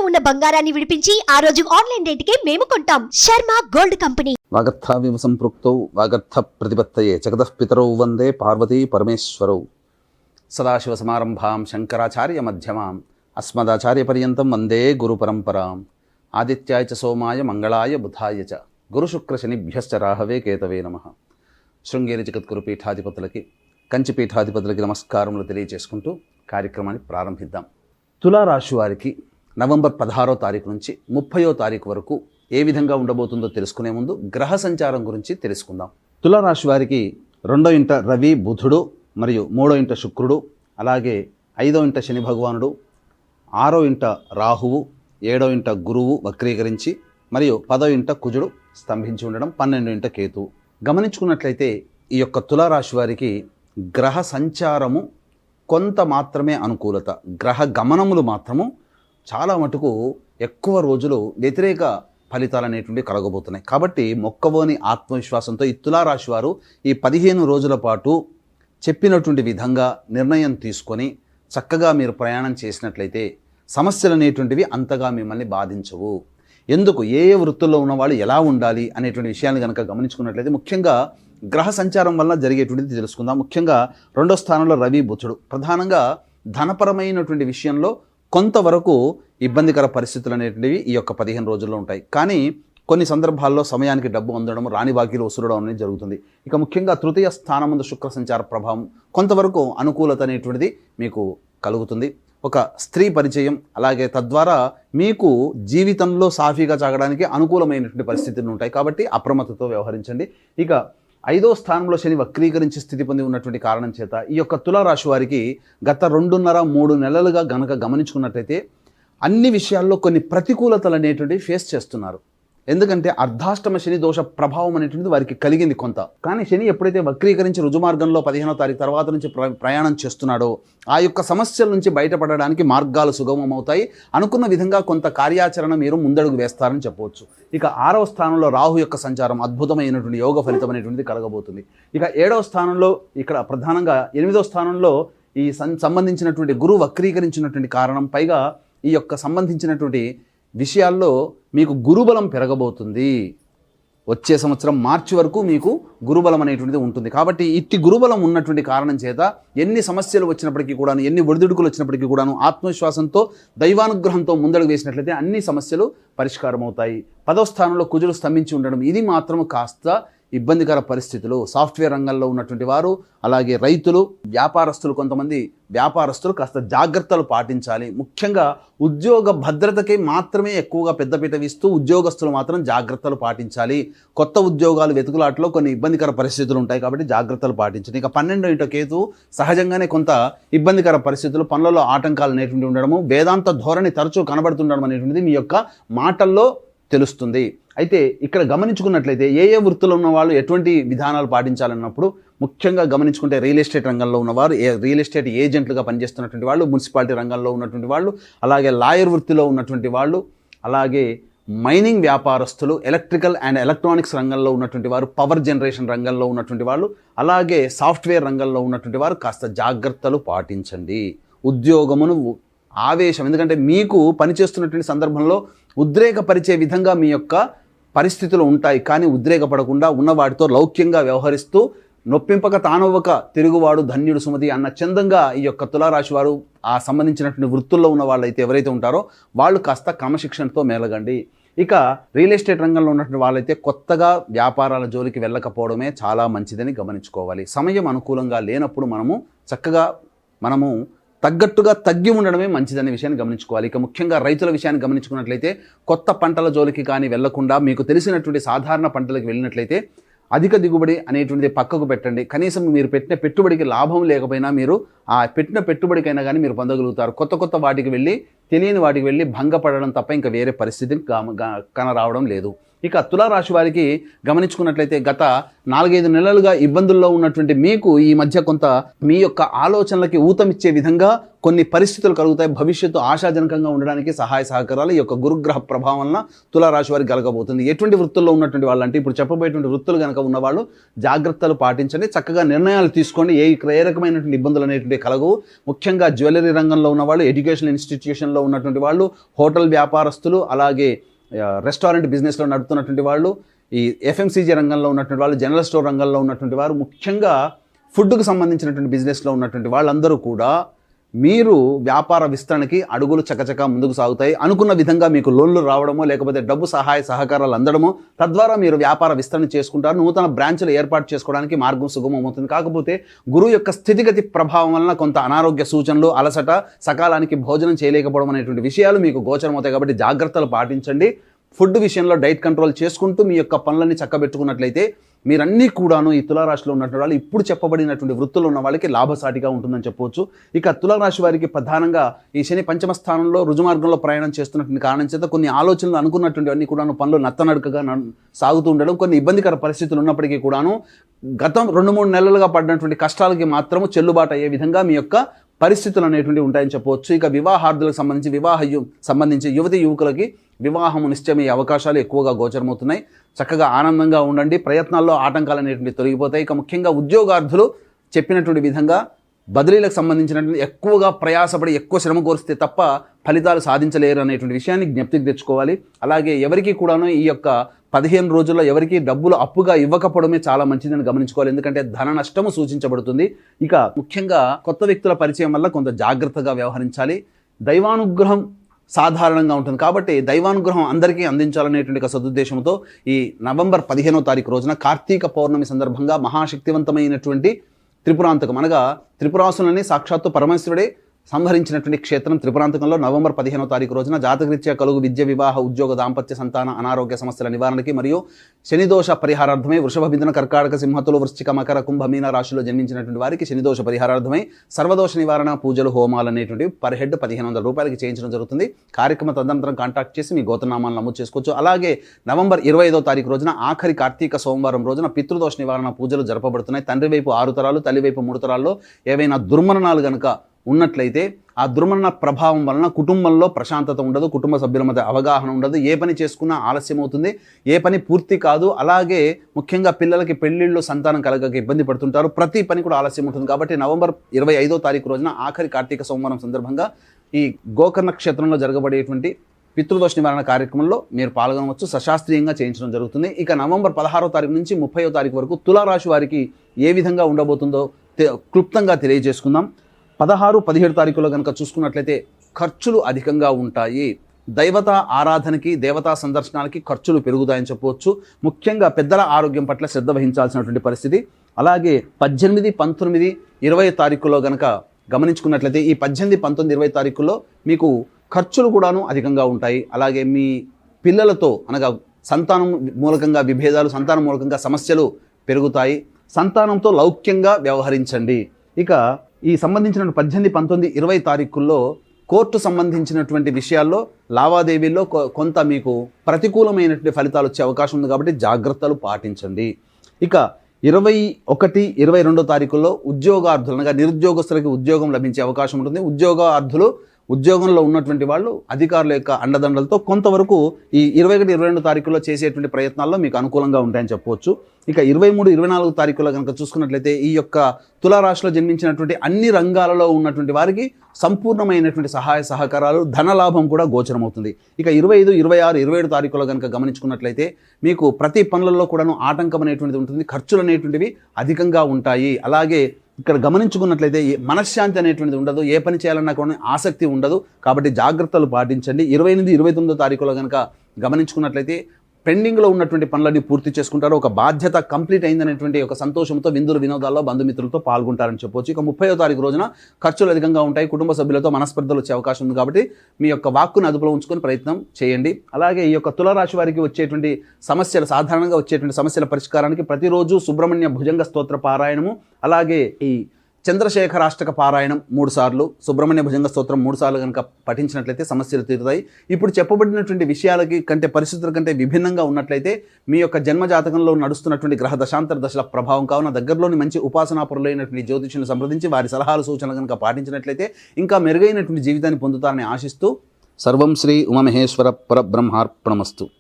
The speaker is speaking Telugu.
ఉన్న బంగారాన్ని విడిపించి ఆ రోజు ఆన్లైన్ రేటుకే మేము కొంటాం. Sharma gold company. వాగర్థావివ సంపృక్తౌ వాగర్థ ప్రతిపత్తయే జగతః పితరౌ వందే పార్వతీ పరమేశ్వరౌ. సదాశివ సమారంభాం శంకరాచార్య మధ్యమాం అస్మదాచార్య పర్యంతం వందే గురు పరంపరాం. ఆదిత్యాయ చ సోమాయ మంగళాయ బుధాయ చ గురు శుక్ర శనిభ్యశ్చ రాహవే కేతవే నమః. శృంగేరి జగద్గురు పీఠాధిపతులకి కంచి పీఠాధిపతులకి నమస్కారములు తెలియజేసుకుంటూ కార్యక్రమాన్ని ప్రారంభిద్దాం. తులారాశి వారికి నవంబర్ 16వ తారీఖు నుంచి 30వ తారీఖు వరకు ఏ విధంగా ఉండబోతుందో తెలుసుకునే ముందు గ్రహ సంచారం గురించి తెలుసుకుందాం. తులారాశి వారికి 2వ ఇంట రవి బుధుడు మరియు 3వ ఇంట శుక్రుడు, అలాగే 5వ ఇంట శని భగవానుడు, 6వ ఇంట రాహువు, 7వ ఇంట గురువు వక్రీకరించి మరియు 10వ ఇంట కుజుడు స్తంభించి ఉండడం, 12వ ఇంట కేతువు. గమనించుకున్నట్లయితే ఈ యొక్క తులారాశి వారికి గ్రహ సంచారము కొంత మాత్రమే అనుకూలత, గ్రహ గమనములు మాత్రము చాలా మటుకు ఎక్కువ రోజులు వ్యతిరేక ఫలితాలు అనేటువంటివి కలగబోతున్నాయి. కాబట్టి మొక్కవోని ఆత్మవిశ్వాసంతో ఈ తులారాశి వారు ఈ 15 రోజుల పాటు చెప్పినటువంటి విధంగా నిర్ణయం తీసుకొని చక్కగా మీరు ప్రయాణం చేసినట్లయితే సమస్యలు అనేటువంటివి అంతగా మిమ్మల్ని బాధించవు. ఎందుకు ఏ వృత్తుల్లో ఉన్నవాళ్ళు ఎలా ఉండాలి అనేటువంటి విషయాన్ని కనుక గమనించుకున్నట్లయితే ముఖ్యంగా గ్రహ సంచారం వల్ల జరిగేటువంటిది తెలుసుకుందాం. ముఖ్యంగా 2వ స్థానంలో రవి బుధుడు ప్రధానంగా ధనపరమైనటువంటి విషయంలో కొంతవరకు ఇబ్బందికర పరిస్థితులు అనేటువంటివి ఈ యొక్క 15 రోజుల్లో ఉంటాయి. కానీ కొన్ని సందర్భాల్లో సమయానికి డబ్బు అందడం, రాని బాకీలు వసూలడం అనేది జరుగుతుంది. ఇక ముఖ్యంగా 3వ స్థానముందు శుక్ర సంచార ప్రభావం కొంతవరకు అనుకూలత అనేటువంటిది మీకు కలుగుతుంది. ఒక స్త్రీ పరిచయం, అలాగే తద్వారా మీకు జీవితంలో సాఫీగా సాగడానికి అనుకూలమైనటువంటి పరిస్థితులు ఉంటాయి. కాబట్టి అప్రమత్తతో వ్యవహరించండి. ఇక 5వ స్థానంలో శని వక్రీకరించి స్థితి పొంది ఉన్నటువంటి కారణం చేత ఈ యొక్క తులారాశి వారికి గత 2.5-3 నెలలుగా గనక గమనించుకున్నట్లయితే అన్ని విషయాల్లో కొన్ని ప్రతికూలతలు అనేటువంటివి ఫేస్ చేస్తున్నారు. ఎందుకంటే అర్ధాష్టమ శని దోష ప్రభావం అనేటువంటిది వారికి కలిగింది కొంత. కానీ శని ఎప్పుడైతే వక్రీకరించి రుజుమార్గంలో 15వ తారీఖు తర్వాత నుంచి ప్రయాణం చేస్తున్నాడో ఆ యొక్క సమస్యల నుంచి బయటపడడానికి మార్గాలు సుగమమవుతాయి. అనుకున్న విధంగా కొంత కార్యాచరణ మీరు ముందడుగు వేస్తారని చెప్పవచ్చు. ఇక 6వ స్థానంలో రాహు యొక్క సంచారం అద్భుతమైనటువంటి యోగ ఫలితం అనేటువంటిది కలగబోతుంది. ఇక 7వ స్థానంలో ఇక్కడ ప్రధానంగా 8వ స్థానంలో ఈ సంబంధించినటువంటి గురువు వక్రీకరించినటువంటి కారణం, పైగా ఈ యొక్క సంబంధించినటువంటి విషయాల్లో మీకు గురుబలం పెరగబోతుంది. వచ్చే సంవత్సరం మార్చి వరకు మీకు గురుబలం అనేటువంటిది ఉంటుంది. కాబట్టి ఇట్టి గురుబలం ఉన్నటువంటి కారణం చేత ఎన్ని సమస్యలు వచ్చినప్పటికీ కూడాను, ఎన్ని ఒడిదుడుకులు వచ్చినప్పటికీ కూడాను ఆత్మవిశ్వాసంతో దైవానుగ్రహంతో ముందడుగు వేసినట్లయితే అన్ని సమస్యలు పరిష్కారం అవుతాయి. 10వ స్థానంలో కుజుడు స్తంభించి ఉండడం ఇది మాత్రం కాస్త ఇబ్బందికర పరిస్థితులు. సాఫ్ట్వేర్ రంగంలో ఉన్నటువంటి వారు, అలాగే రైతులు, వ్యాపారస్తులు, కొంతమంది వ్యాపారస్తులు కాస్త జాగ్రత్తలు పాటించాలి. ముఖ్యంగా ఉద్యోగ భద్రతకి మాత్రమే ఎక్కువగా పెద్దపీట వేస్తూ ఉద్యోగస్తులు మాత్రం జాగ్రత్తలు పాటించాలి. కొత్త ఉద్యోగాలు వెతుకులాటలో కొన్ని ఇబ్బందికర పరిస్థితులు ఉంటాయి. కాబట్టి జాగ్రత్తలు పాటించండి. ఇక 12వ ఇంట కేతు సహజంగానే కొంత ఇబ్బందికర పరిస్థితులు, పనులలో ఆటంకాలు అనేటువంటి ఉండడము, వేదాంత ధోరణి తరచూ కనబడుతుండడం అనేటువంటిది మీ యొక్క మాటల్లో తెలుస్తుంది. అయితే ఇక్కడ గమనించుకున్నట్లయితే ఏ వృత్తుల్లో ఉన్న వాళ్ళు ఎటువంటి విధానాలు పాటించాలన్నప్పుడు ముఖ్యంగా గమనించుకుంటే రియల్ ఎస్టేట్ రంగంలో ఉన్నవారు, రియల్ ఎస్టేట్ ఏజెంట్లుగా పనిచేస్తున్నటువంటి వాళ్ళు, మున్సిపాలిటీ రంగంలో ఉన్నటువంటి వాళ్ళు, అలాగే లాయర్ వృత్తిలో ఉన్నటువంటి వాళ్ళు, అలాగే మైనింగ్ వ్యాపారస్తులు, ఎలక్ట్రికల్ అండ్ ఎలక్ట్రానిక్స్ రంగంలో ఉన్నటువంటి వారు, పవర్ జనరేషన్ రంగంలో ఉన్నటువంటి వాళ్ళు, అలాగే సాఫ్ట్వేర్ రంగంలో ఉన్నటువంటి వారు కాస్త జాగ్రత్తలు పాటించండి. ఉద్యోగమును ఆవేశం, ఎందుకంటే మీకు పనిచేస్తున్నటువంటి సందర్భంలో ఉద్రేకపరిచే విధంగా మీ యొక్క పరిస్థితులు ఉంటాయి. కానీ ఉద్రేకపడకుండా ఉన్న వాటితో లౌక్యంగా వ్యవహరిస్తూ నొప్పింపక తానవ్వక తిరుగువాడు ధన్యుడు సుమతి అన్న చందంగా ఈ యొక్క తులారాశి వారు ఆ సంబంధించినటువంటి వృత్తుల్లో ఉన్న వాళ్ళైతే ఎవరైతే ఉంటారో వాళ్ళు కాస్త క్రమశిక్షణతో మేలగండి. ఇక రియల్ ఎస్టేట్ రంగంలో ఉన్నటువంటి వాళ్ళైతే కొత్తగా వ్యాపారాల జోలికి వెళ్ళకపోవడమే చాలా మంచిదని గమనించుకోవాలి. సమయం అనుకూలంగా లేనప్పుడు మనము తగ్గట్టుగా తగ్గి ఉండడమే మంచిదనే విషయాన్ని గమనించుకోవాలి. ఇక ముఖ్యంగా రైతుల విషయాన్ని గమనించుకున్నట్లయితే కొత్త పంటల జోలికి కానీ వెళ్లకుండా మీకు తెలిసినటువంటి సాధారణ పంటలకు వెళ్ళినట్లయితే అధిక దిగుబడి అనేటువంటిది పక్కకు పెట్టండి. కనీసం మీరు పెట్టిన పెట్టుబడికి లాభం లేకపోయినా మీరు ఆ పెట్టిన పెట్టుబడికైనా కానీ మీరు పొందగలుగుతారు. కొత్త వాటికి వెళ్ళి తెలియని వాటికి వెళ్ళి భంగపడడం తప్ప ఇంకా వేరే పరిస్థితిని కనరావడం లేదు. ఇక తులారాశి వారికి గమనించుకున్నట్లయితే గత 4-5 నెలలుగా ఇబ్బందుల్లో ఉన్నటువంటి మీకు ఈ మధ్య కొంత మీ యొక్క ఆలోచనలకి ఊతమిచ్చే విధంగా కొన్ని పరిస్థితులు కలుగుతాయి. భవిష్యత్తు ఆశాజనకంగా ఉండడానికి సహాయ సహకారాలు ఈ యొక్క గురుగ్రహ ప్రభావం వలన తులారాశి వారికి కలగబోతుంది. ఎటువంటి వృత్తుల్లో ఉన్నటువంటి వాళ్ళు అంటే ఇప్పుడు చెప్పబోయేటువంటి వృత్తులు కనుక ఉన్నవాళ్ళు జాగ్రత్తలు పాటించండి, చక్కగా నిర్ణయాలు తీసుకోండి. ఏ రకమైనటువంటి ఇబ్బందులు అనేటువంటి కలగవు. ముఖ్యంగా జ్యువెలరీ రంగంలో ఉన్నవాళ్ళు, ఎడ్యుకేషన్ ఇన్స్టిట్యూషన్లో ఉన్నటువంటి వాళ్ళు, హోటల్ వ్యాపారస్తులు, అలాగే రెస్టారెంట్ బిజినెస్లో నడుపుతున్నటువంటి వాళ్ళు, ఈ ఎఫ్ఎంసీజీ రంగంలో ఉన్నటువంటి వాళ్ళు, జనరల్ స్టోర్ రంగంలో ఉన్నటువంటి వారు, ముఖ్యంగా ఫుడ్కు సంబంధించినటువంటి బిజినెస్లో ఉన్నటువంటి వాళ్ళందరూ కూడా మీరు వ్యాపార విస్తరణకి అడుగులు చకచకా ముందుకు సాగుతాయి. అనుకున్న విధంగా మీకు లోన్లు రావడమో లేకపోతే డబ్బు సహాయ సహకారాలు అందడమో, తద్వారా మీరు వ్యాపార విస్తరణ చేసుకుంటారు. నూతన బ్రాంచ్లు ఏర్పాటు చేసుకోవడానికి మార్గం సుగమం అవుతుంది. కాకపోతే గురువు యొక్క స్థితిగతి ప్రభావం వలన కొంత అనారోగ్య సూచనలు, అలసట, సకాలానికి భోజనం చేయలేకపోవడం అనేటువంటి విషయాలు మీకు గోచరమవుతాయి. కాబట్టి జాగ్రత్తలు పాటించండి. ఫుడ్ విషయంలో డైట్ కంట్రోల్ చేసుకుంటూ మీ యొక్క పనులన్నీ చక్కబెట్టుకున్నట్లయితే మీరన్నీ కూడాను ఈ తులారాశిలో ఉన్నటువంటి వాళ్ళు ఇప్పుడు చెప్పబడినటువంటి వృత్తులు ఉన్న వాళ్ళకి లాభసాటిగా ఉంటుందని చెప్పవచ్చు. ఇక తులారాశి వారికి ప్రధానంగా ఈ శని పంచమ స్థానంలో రుజుమార్గంలో ప్రయాణం చేస్తున్నటువంటి కారణం చేత కొన్ని ఆలోచనలు అనుకున్నటువంటి అన్ని కూడాను పనులు నత్తనడుకగా సాగుతూ ఉండడం, కొన్ని ఇబ్బందికర పరిస్థితులు ఉన్నప్పటికీ కూడాను గతం 2-3 నెలలుగా పడినటువంటి కష్టాలకి మాత్రము చెల్లుబాటు అయ్యే విధంగా మీ యొక్క పరిస్థితులు అనేటువంటివి ఉంటాయని చెప్పవచ్చు. ఇక వివాహార్థులకు సంబంధించి యువతి యువకులకి వివాహము నిశ్చయమయ్యే అవకాశాలు ఎక్కువగా గోచరమవుతున్నాయి. చక్కగా ఆనందంగా ఉండండి. ప్రయత్నాల్లో ఆటంకాలు అనేటువంటి తొలగిపోతాయి. ఇక ముఖ్యంగా ఉద్యోగార్థులు చెప్పినటువంటి విధంగా బదిలీలకు సంబంధించినటువంటి ఎక్కువగా ప్రయాసపడి ఎక్కువ శ్రమ కోరిస్తే తప్ప ఫలితాలు సాధించలేరు అనేటువంటి విషయాన్ని జ్ఞప్తికి తెచ్చుకోవాలి. అలాగే ఎవరికి కూడాను ఈ యొక్క 15 రోజుల్లో ఎవరికి డబ్బులు అప్పుగా ఇవ్వకపోవడమే చాలా మంచిదని గమనించుకోవాలి. ఎందుకంటే ధన నష్టము సూచించబడుతుంది. ఇక ముఖ్యంగా కొత్త వ్యక్తుల పరిచయం వల్ల కొంత జాగ్రత్తగా వ్యవహరించాలి. దైవానుగ్రహం సాధారణంగా ఉంటుంది కాబట్టి దైవానుగ్రహం అందరికీ అందించాలనేటువంటి సదుద్దేశంతో ఈ నవంబర్ 15వ తారీఖు రోజున కార్తీక పౌర్ణమి సందర్భంగా మహాశక్తివంతమైనటువంటి త్రిపురాంతకం అనగా త్రిపురాసులని సాక్షాత్తు పరమేశ్వరుడే సంహరించినటువంటి క్షేత్రం త్రిపురాంతకంలో నవంబర్ 15వ తారీఖు రోజున జాతకరీత్యా కలుగు విద్య, వివాహ, ఉద్యోగ, దాంపత్య, సంతాన, అనారోగ్య సమస్యల నివారణకి మరియు శనిదోష పరిహారార్థమై వృషభ, మిథున, కర్కాటక, సింహతులు, వృశ్చిక, మకర, కుంభ, మీన రాశిలో జన్మించినటువంటి వారికి శనిదోష పరిహారార్థమై సర్వదోష నివారణ పూజలు, హోమాలు అనేటువంటివి పర్ హెడ్ 1500 రూపాయలకి చేయించడం జరుగుతుంది. కార్యక్రమ తదనంతరం కాంటాక్ట్ చేసి మీ గోత్రనామాలను నమోదు చేసుకోవచ్చు. అలాగే నవంబర్ 25వ తారీఖు రోజున ఆఖరి కార్తీక సోమవారం రోజున పితృదోష నివారణ పూజలు జరపబడుతున్నాయి. తండ్రి వైపు 6 తరాలు, తల్లి వైపు 3 తరాల్లో ఏవైనా దుర్మరణాలు కనుక ఉన్నట్లయితే ఆ దుర్మరణ ప్రభావం వలన కుటుంబంలో ప్రశాంతత ఉండదు, కుటుంబ సభ్యుల మధ్య అవగాహన ఉండదు, ఏ పని చేసుకున్నా ఆలస్యం అవుతుంది, ఏ పని పూర్తి కాదు. అలాగే ముఖ్యంగా పిల్లలకి పెళ్లిళ్ళు, సంతానం కలగక ఇబ్బంది పడుతుంటారు. ప్రతి పని కూడా ఆలస్యం ఉంటుంది. కాబట్టి నవంబర్ 25వ తారీఖు రోజున ఆఖరి కార్తీక సోమవారం సందర్భంగా ఈ గోకర్ణ క్షేత్రంలో జరగబడేటువంటి పితృదోష నివారణ కార్యక్రమంలో మీరు పాల్గొనవచ్చు. సశాస్త్రీయంగా చేయించడం జరుగుతుంది. ఇక నవంబర్ 16వ తారీఖు నుంచి 30వ తారీఖు వరకు తులారాశి వారికి ఏ విధంగా ఉండబోతుందో క్లుప్తంగా తెలియజేసుకుందాం. 16, 17 తారీఖులో కనుక చూసుకున్నట్లయితే ఖర్చులు అధికంగా ఉంటాయి. దైవతా ఆరాధనకి, దేవతా సందర్శనాలకి ఖర్చులు పెరుగుతాయని చెప్పవచ్చు. ముఖ్యంగా పెద్దల ఆరోగ్యం పట్ల శ్రద్ధ వహించాల్సినటువంటి పరిస్థితి. అలాగే 18, 19, 20 తారీఖులో కనుక గమనించుకున్నట్లయితే ఈ 18, 19, 20 తారీఖుల్లో మీకు ఖర్చులు కూడాను అధికంగా ఉంటాయి. అలాగే మీ పిల్లలతో అనగా సంతానం మూలకంగా విభేదాలు, సంతానం మూలకంగా సమస్యలు పెరుగుతాయి. సంతానంతో లౌక్యంగా వ్యవహరించండి. ఇక ఈ సంబంధించిన 18, 19, 20 తారీఖుల్లో కోర్టు సంబంధించినటువంటి విషయాల్లో లావాదేవీల్లో కొంత మీకు ప్రతికూలమైనటువంటి ఫలితాలు వచ్చే అవకాశం ఉంది. కాబట్టి జాగ్రత్తలు పాటించండి. ఇక 21, 22 తారీఖుల్లో ఉద్యోగార్థులు అనగా నిరుద్యోగస్తులకి ఉద్యోగం లభించే అవకాశం ఉంటుంది. ఉద్యోగార్థులు ఉద్యోగంలో ఉన్నటువంటి వాళ్ళు అధికారుల యొక్క అండదండలతో కొంతవరకు ఈ 21, 22 తారీఖుల్లో చేసేటువంటి ప్రయత్నాల్లో మీకు అనుకూలంగా ఉంటాయని చెప్పవచ్చు. ఇక 23, 24 తారీఖుల్లో కనుక చూసుకున్నట్లయితే ఈ యొక్క తులారాశిలో జన్మించినటువంటి అన్ని రంగాలలో ఉన్నటువంటి వారికి సంపూర్ణమైనటువంటి సహాయ సహకారాలు, ధనలాభం కూడా గోచరమవుతుంది. ఇక 25, 26, 27 తారీఖుల్లో కనుక గమనించుకున్నట్లయితే మీకు ప్రతి పనులలో కూడాను ఆటంకం అనేటువంటిది ఉంటుంది. ఖర్చులు అనేటువంటివి అధికంగా ఉంటాయి. అలాగే ఇక్కడ గమనించుకున్నట్లయితే మనశ్శాంతి అనేటువంటిది ఉండదు, ఏ పని చేయాలన్నా కూడా ఆసక్తి ఉండదు. కాబట్టి జాగ్రత్తలు పాటించండి. 28, 29 తారీఖులో కనుక గమనించుకున్నట్లయితే పెండింగ్లో ఉన్నటువంటి పనులన్నీ పూర్తి చేసుకుంటారు. ఒక బాధ్యత కంప్లీట్ అయిందనేటువంటి ఒక సంతోషంతో విందులు వినోదాల్లో బంధుమిత్రులతో పాల్గొంటారని చెప్పవచ్చు. ఇక 30వ తారీఖు రోజున ఖర్చులు అధికంగా ఉంటాయి. కుటుంబ సభ్యులతో మనస్పర్ధలు వచ్చే అవకాశం ఉంది. కాబట్టి మీ యొక్క వాక్కును అదుపులో ఉంచుకొని ప్రయత్నం చేయండి. అలాగే ఈ యొక్క తులారాశి వారికి వచ్చేటువంటి సమస్యలు, సాధారణంగా వచ్చేటువంటి సమస్యల పరిష్కారానికి ప్రతిరోజు సుబ్రహ్మణ్య భుజంగ స్తోత్ర పారాయణము, అలాగే ఈ చంద్రశేఖరాష్టక పారాయణం 3 సార్లు, సుబ్రహ్మణ్య భుజంగ స్తోత్రం 3 సార్లు కనుక పఠించినట్లయితే సమస్యలు తీరుతాయి. ఇప్పుడు చెప్పబడినటువంటి విషయాలకి కంటే పరిస్థితుల కంటే విభిన్నంగా ఉన్నట్లయితే మీ యొక్క జన్మజాతకంలో నడుస్తున్నటువంటి గ్రహ దశాంతర దశల ప్రభావం కావున దగ్గరలోని మంచి ఉపాసనాపరులైనటువంటి జ్యోతిష్యులను సంప్రదించి వారి సలహాలు సూచనలు కనుక పాటించినట్లయితే ఇంకా మెరుగైనటువంటి జీవితాన్ని పొందుతారని ఆశిస్తూ సర్వం శ్రీ ఉమామహేశ్వర పరబ్రహ్మార్పణమస్తు.